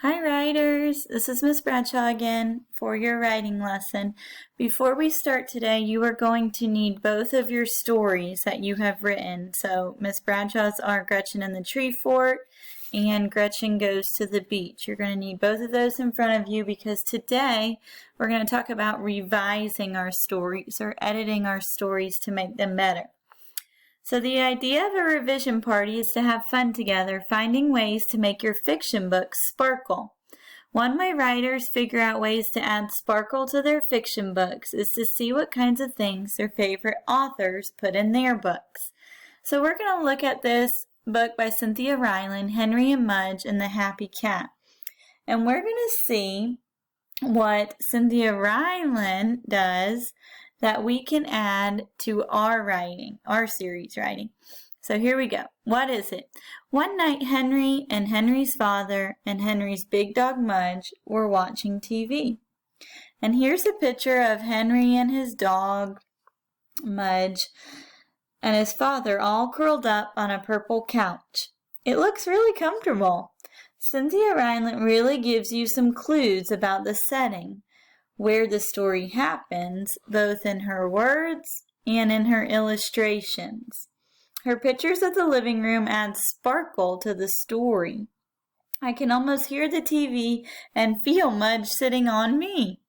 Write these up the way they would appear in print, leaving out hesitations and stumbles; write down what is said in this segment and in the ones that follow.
Hi writers, this is Miss Bradshaw again for your writing lesson. Before we start today, you are going to need both of your stories that you have written. So Miss Bradshaw's are Gretchen in the Tree Fort and Gretchen Goes to the Beach. You're going to need both of those in front of you because today we're going to talk about revising our stories or editing our stories to make them better. So the idea of a revision party is to have fun together, finding ways to make your fiction books sparkle. One way writers figure out ways to add sparkle to their fiction books is to see what kinds of things their favorite authors put in their books. So we're going to look at this book by Cynthia Ryland, Henry and Mudge and the Happy Cat. And we're going to see what Cynthia Ryland does that we can add to our writing, our series writing. So here we go. What is it? One night, Henry and Henry's father and Henry's big dog Mudge were watching TV. And here's a picture of Henry and his dog Mudge and his father all curled up on a purple couch. It looks really comfortable. Cynthia Ryland really gives you some clues about the setting, where the story happens, both in her words and in her illustrations. Her pictures of the living room add sparkle to the story. I can almost hear the TV and feel Mudge sitting on me.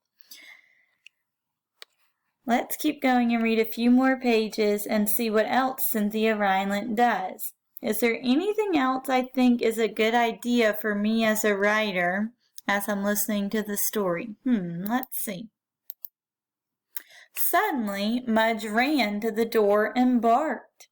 Let's keep going and read a few more pages and see what else Cynthia Ryland does. Is there anything else I think is a good idea for me as a writer as I'm listening to the story? Let's see. Suddenly, Mudge ran to the door and barked.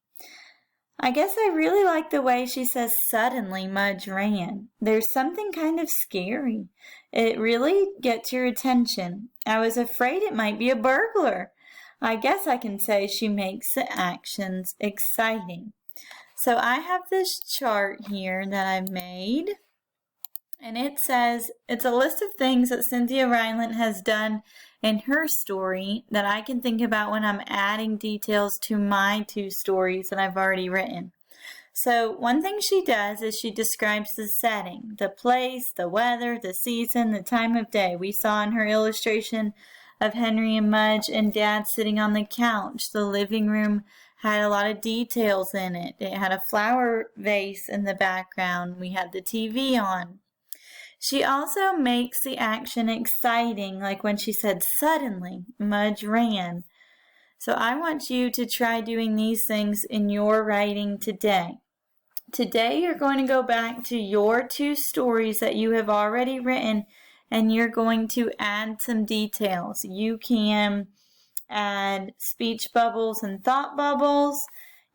I guess I really like the way she says suddenly Mudge ran. There's something kind of scary. It really gets your attention. I was afraid it might be a burglar. I guess I can say she makes the actions exciting. So I have this chart here that I've made. And it says, it's a list of things that Cynthia Ryland has done in her story that I can think about when I'm adding details to my two stories that I've already written. So one thing she does is she describes the setting, the place, the weather, the season, the time of day. We saw in her illustration of Henry and Mudge and Dad sitting on the couch. The living room had a lot of details in it. It had a flower vase in the background. We had the TV on. She also makes the action exciting, like when she said, suddenly, Mudge ran. So I want you to try doing these things in your writing today. Today you're going to go back to your two stories that you have already written, and you're going to add some details. You can add speech bubbles and thought bubbles.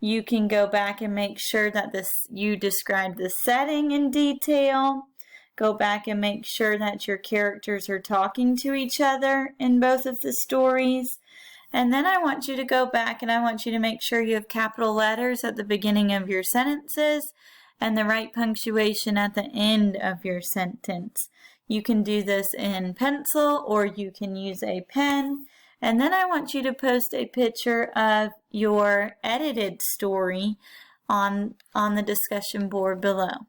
You can go back and make sure that you describe the setting in detail. Go back and make sure that your characters are talking to each other in both of the stories. And then I want you to go back and I want you to make sure you have capital letters at the beginning of your sentences and the right punctuation at the end of your sentence. You can do this in pencil or you can use a pen. And then I want you to post a picture of your edited story on the discussion board below.